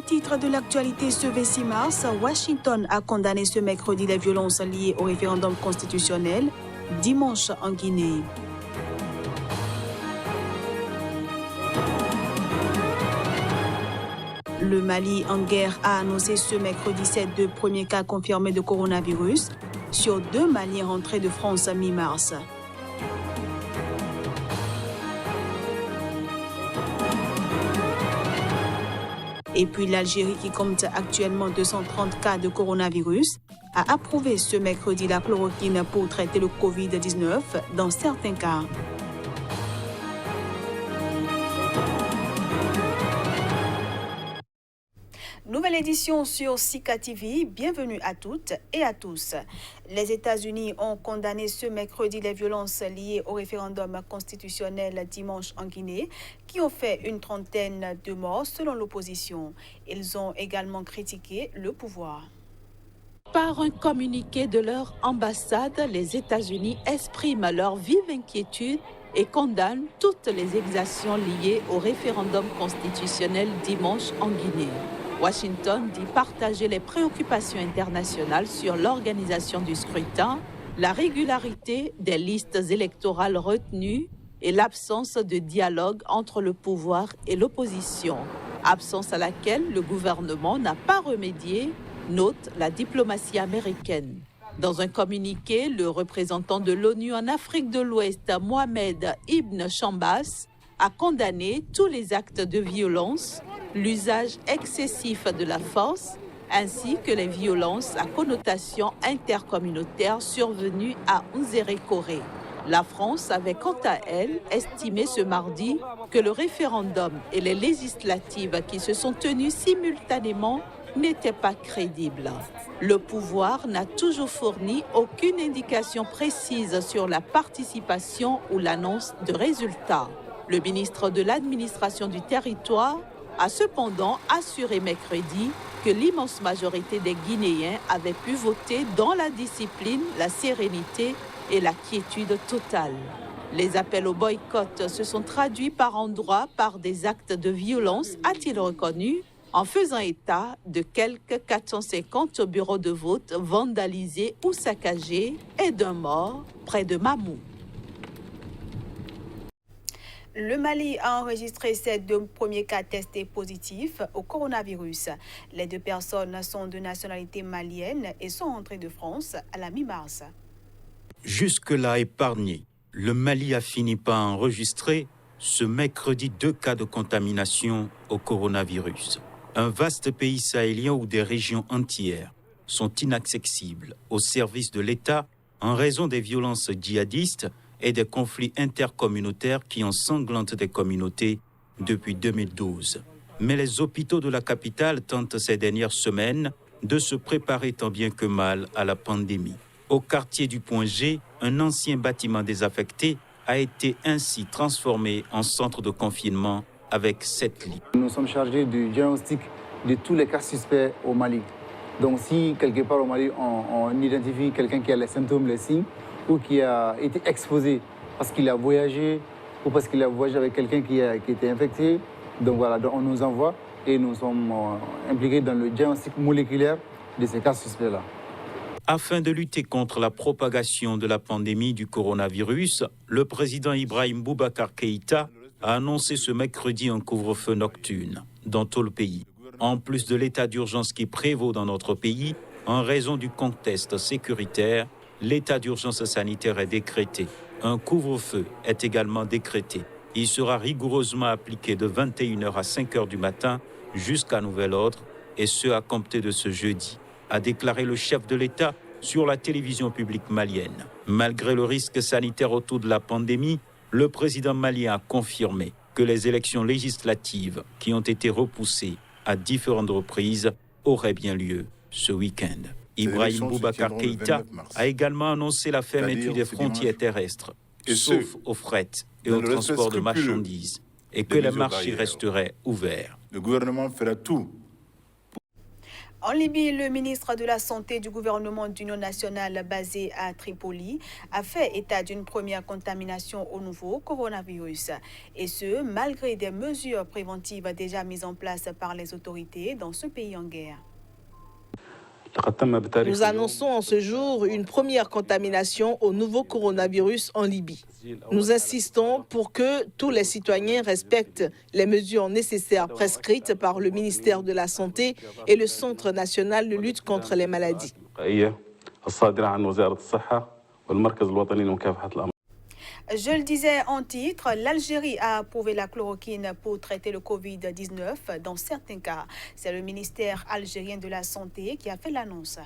titre de l'actualité ce 26 mars, Washington a condamné ce mercredi les violences liées au référendum constitutionnel dimanche en Guinée. Le Mali en guerre a annoncé ce mercredi 2 premiers cas confirmés de coronavirus sur 2 Maliens rentrés de France à mi-mars. Et puis l'Algérie, qui compte actuellement 230 cas de coronavirus, a approuvé ce mercredi la chloroquine pour traiter le Covid-19 dans certains cas. Nouvelle édition sur Sika TV, bienvenue à toutes et à tous. Les États-Unis ont condamné ce mercredi les violences liées au référendum constitutionnel dimanche en Guinée, qui ont fait une trentaine de morts selon l'opposition. Ils ont également critiqué le pouvoir. Par un communiqué de leur ambassade, les États-Unis expriment leur vive inquiétude et condamnent toutes les exactions liées au référendum constitutionnel dimanche en Guinée. Washington dit partager les préoccupations internationales sur l'organisation du scrutin, la régularité des listes électorales retenues et l'absence de dialogue entre le pouvoir et l'opposition, absence à laquelle le gouvernement n'a pas remédié, note la diplomatie américaine. Dans un communiqué, le représentant de l'ONU en Afrique de l'Ouest, Mohamed Ibn Chambas, a condamné tous les actes de violence, l'usage excessif de la force, ainsi que les violences à connotation intercommunautaire survenues à Nzérékoré. La France avait quant à elle estimé ce mardi que le référendum et les législatives qui se sont tenues simultanément n'étaient pas crédibles. Le pouvoir n'a toujours fourni aucune indication précise sur la participation ou l'annonce de résultats. Le ministre de l'administration du territoire a cependant assuré mercredi que l'immense majorité des Guinéens avaient pu voter dans la discipline, la sérénité et la quiétude totale. Les appels au boycott se sont traduits par endroits par des actes de violence, a-t-il reconnu, en faisant état de quelques 450 bureaux de vote vandalisés ou saccagés et d'un mort près de Mamou. Le Mali a enregistré ses 2 premiers cas testés positifs au coronavirus. Les 2 personnes sont de nationalité malienne et sont entrées de France à la mi-mars. Jusque-là épargné, le Mali a fini par enregistrer ce mercredi 2 cas de contamination au coronavirus. Un vaste pays sahélien où des régions entières sont inaccessibles aux services de l'État en raison des violences djihadistes et des conflits intercommunautaires qui ensanglantent des communautés depuis 2012. Mais les hôpitaux de la capitale tentent ces dernières semaines de se préparer tant bien que mal à la pandémie. Au quartier du Point G, un ancien bâtiment désaffecté a été ainsi transformé en centre de confinement avec 7 lits. Nous sommes chargés du diagnostic de tous les cas suspects au Mali. Donc si quelque part au Mali, on identifie quelqu'un qui a les symptômes, les signes, ou qui a été exposé parce qu'il a voyagé ou parce qu'il a voyagé avec quelqu'un qui était infecté. Donc voilà, donc on nous envoie et nous sommes impliqués dans le diagnostic moléculaire de ces cas suspects-là. Afin de lutter contre la propagation de la pandémie du coronavirus, le président Ibrahim Boubacar Keïta a annoncé ce mercredi un couvre-feu nocturne dans tout le pays. En plus de l'état d'urgence qui prévaut dans notre pays, en raison du contexte sécuritaire, l'état d'urgence sanitaire est décrété. Un couvre-feu est également décrété. Il sera rigoureusement appliqué de 21h à 5h du matin jusqu'à nouvel ordre, et ce à compter de ce jeudi, a déclaré le chef de l'État sur la télévision publique malienne. Malgré le risque sanitaire autour de la pandémie, le président malien a confirmé que les élections législatives qui ont été repoussées à différentes reprises auraient bien lieu ce week-end. Ibrahim Boubacar Keïta a également annoncé la fermeture des frontières terrestres, sauf au fret et au transport de marchandises, et que les marchés resteraient ouverts. Le gouvernement fera tout. En Libye, le ministre de la Santé du gouvernement d'union nationale basé à Tripoli a fait état d'une première contamination au nouveau coronavirus. Et ce, malgré des mesures préventives déjà mises en place par les autorités dans ce pays en guerre. Nous annonçons en ce jour une première contamination au nouveau coronavirus en Libye. Nous insistons pour que tous les citoyens respectent les mesures nécessaires prescrites par le ministère de la Santé et le Centre national de lutte contre les maladies. Je le disais en titre, l'Algérie a approuvé la chloroquine pour traiter le Covid-19 dans certains cas. C'est le ministère algérien de la Santé qui a fait l'annonce.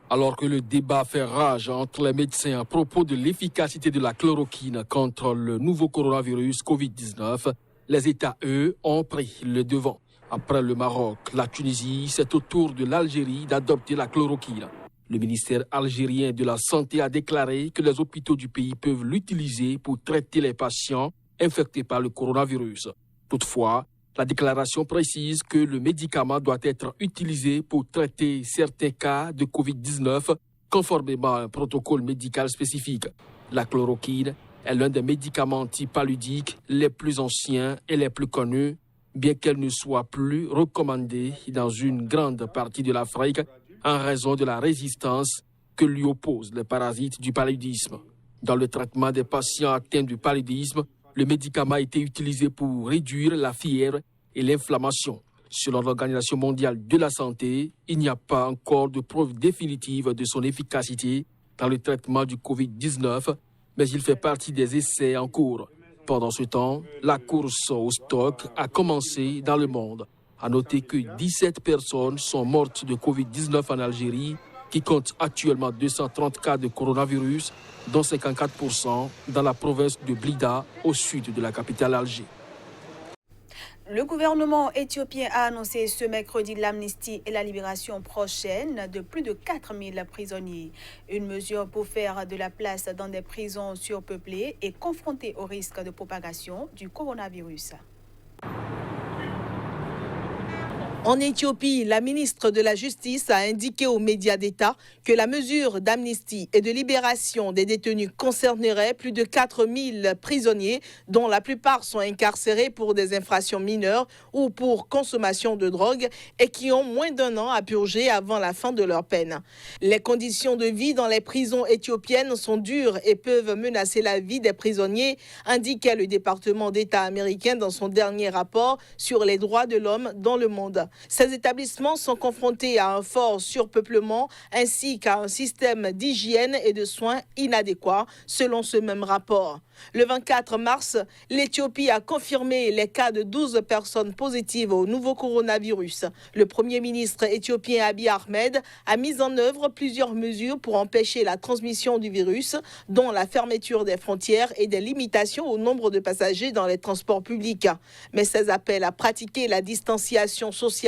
Alors que le débat fait rage entre les médecins à propos de l'efficacité de la chloroquine contre le nouveau coronavirus Covid-19, les États, eux, ont pris le devant. Après le Maroc, la Tunisie, c'est au tour de l'Algérie d'adopter la chloroquine. Le ministère algérien de la Santé a déclaré que les hôpitaux du pays peuvent l'utiliser pour traiter les patients infectés par le coronavirus. Toutefois, la déclaration précise que le médicament doit être utilisé pour traiter certains cas de Covid-19 conformément à un protocole médical spécifique. La chloroquine est l'un des médicaments antipaludiques les plus anciens et les plus connus, bien qu'elle ne soit plus recommandée dans une grande partie de l'Afrique en raison de la résistance que lui opposent les parasites du paludisme. Dans le traitement des patients atteints du paludisme, le médicament a été utilisé pour réduire la fièvre et l'inflammation. Selon l'Organisation mondiale de la santé, il n'y a pas encore de preuve définitive de son efficacité dans le traitement du Covid-19, mais il fait partie des essais en cours. Pendant ce temps, la course au stock a commencé dans le monde. À noter que 17 personnes sont mortes de Covid-19 en Algérie, qui compte actuellement 230 cas de coronavirus, dont 54% dans la province de Blida, au sud de la capitale Alger. Le gouvernement éthiopien a annoncé ce mercredi l'amnistie et la libération prochaine de plus de 4000 prisonniers. Une mesure pour faire de la place dans des prisons surpeuplées et confrontées au risque de propagation du coronavirus. En Éthiopie, la ministre de la Justice a indiqué aux médias d'État que la mesure d'amnistie et de libération des détenus concernerait plus de 4000 prisonniers, dont la plupart sont incarcérés pour des infractions mineures ou pour consommation de drogue et qui ont moins d'1 an à purger avant la fin de leur peine. Les conditions de vie dans les prisons éthiopiennes sont dures et peuvent menacer la vie des prisonniers, indiquait le département d'État américain dans son dernier rapport sur les droits de l'homme dans le monde. Ces établissements sont confrontés à un fort surpeuplement ainsi qu'à un système d'hygiène et de soins inadéquat, selon ce même rapport. Le 24 mars, l'Éthiopie a confirmé les cas de 12 personnes positives au nouveau coronavirus. Le Premier ministre éthiopien Abiy Ahmed a mis en œuvre plusieurs mesures pour empêcher la transmission du virus, dont la fermeture des frontières et des limitations au nombre de passagers dans les transports publics. Mais ces appels à pratiquer la distanciation sociale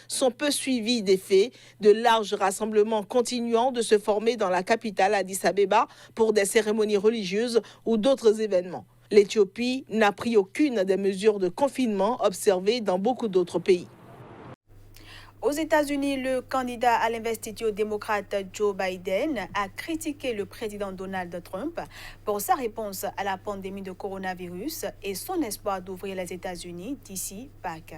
sont peu suivis d'effets, de larges rassemblements continuant de se former dans la capitale Addis Abeba pour des cérémonies religieuses ou d'autres événements. L'Éthiopie n'a pris aucune des mesures de confinement observées dans beaucoup d'autres pays. Aux États-Unis, le candidat à l'investiture démocrate Joe Biden a critiqué le président Donald Trump pour sa réponse à la pandémie de coronavirus et son espoir d'ouvrir les États-Unis d'ici Pâques.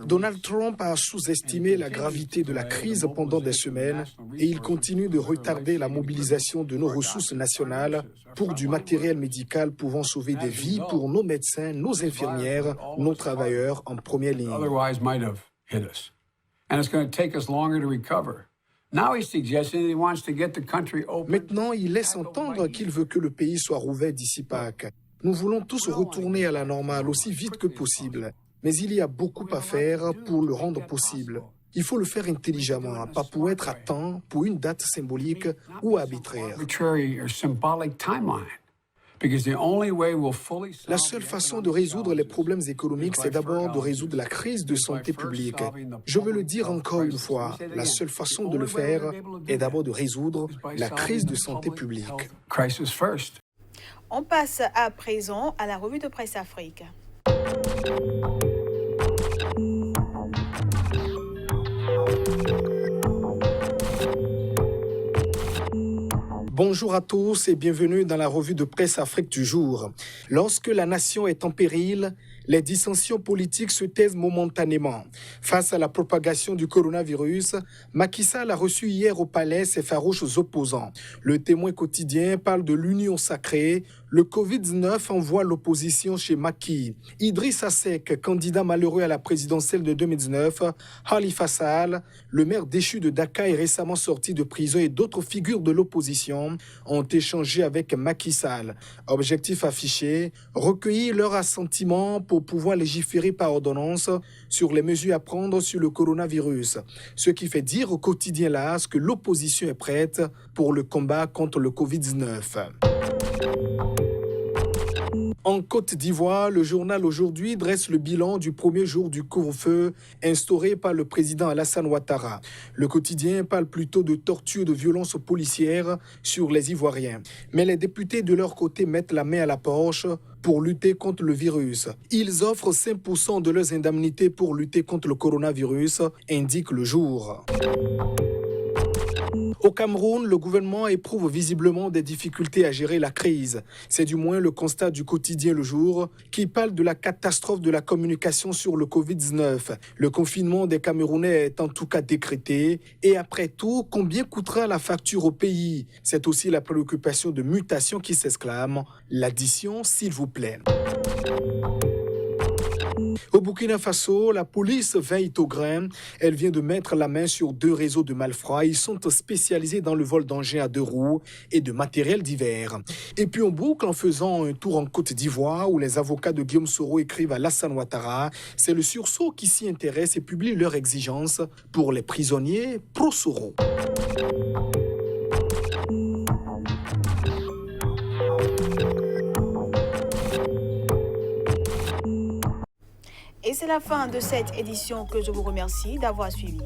Donald Trump a sous-estimé la gravité de la crise pendant des semaines et il continue de retarder la mobilisation de nos ressources nationales pour du matériel médical pouvant sauver des vies pour nos médecins, nos infirmières, nos travailleurs en première ligne. Maintenant, il laisse entendre qu'il veut que le pays soit rouvert d'ici Pâques. Nous voulons tous retourner à la normale aussi vite que possible, mais il y a beaucoup à faire pour le rendre possible. Il faut le faire intelligemment, pas pour être à temps, pour une date symbolique ou arbitraire. La seule façon de résoudre les problèmes économiques, c'est d'abord de résoudre la crise de santé publique. Je veux le dire encore une fois, la seule façon de le faire est d'abord de résoudre la crise de santé publique. On passe à présent à la revue de presse Afrique. Bonjour à tous et bienvenue dans la revue de presse Afrique du jour. Lorsque la nation est en péril, les dissensions politiques se taisent momentanément. Face à la propagation du coronavirus, Macky Sall a reçu hier au palais ses farouches opposants. Le Témoin quotidien parle de l'union sacrée. Le Covid-19 envoie l'opposition chez Macky. Idrissa Seck, candidat malheureux à la présidentielle de 2019, Khalifa Sall, le maire déchu de Dakar est récemment sorti de prison et d'autres figures de l'opposition ont échangé avec Macky Sall. Objectif affiché, recueillir leur assentiment pour pouvoir légiférer par ordonnance sur les mesures à prendre sur le coronavirus. Ce qui fait dire au quotidien LAS que l'opposition est prête pour le combat contre le Covid-19. En Côte d'Ivoire, le journal Aujourd'hui dresse le bilan du premier jour du couvre-feu instauré par le président Alassane Ouattara. Le quotidien parle plutôt de torture et de violences policières sur les Ivoiriens. Mais les députés de leur côté mettent la main à la poche pour lutter contre le virus. Ils offrent 5% de leurs indemnités pour lutter contre le coronavirus, indique Le Jour. Au Cameroun, le gouvernement éprouve visiblement des difficultés à gérer la crise. C'est du moins le constat du quotidien Le Jour, qui parle de la catastrophe de la communication sur le Covid-19. Le confinement des Camerounais est en tout cas décrété. Et après tout, combien coûtera la facture au pays? C'est aussi la préoccupation de mutation qui s'exclame. L'addition, s'il vous plaît. Au Burkina Faso, la police veille au grain. Elle vient de mettre la main sur 2 réseaux de malfrats. Ils sont spécialisés dans le vol d'engins à 2 roues et de matériel divers. Et puis on boucle en faisant un tour en Côte d'Ivoire où les avocats de Guillaume Soro écrivent à Alassane Ouattara. C'est le sursaut qui s'y intéresse et publie leurs exigences pour les prisonniers pro-Soro. Et c'est la fin de cette édition que je vous remercie d'avoir suivi.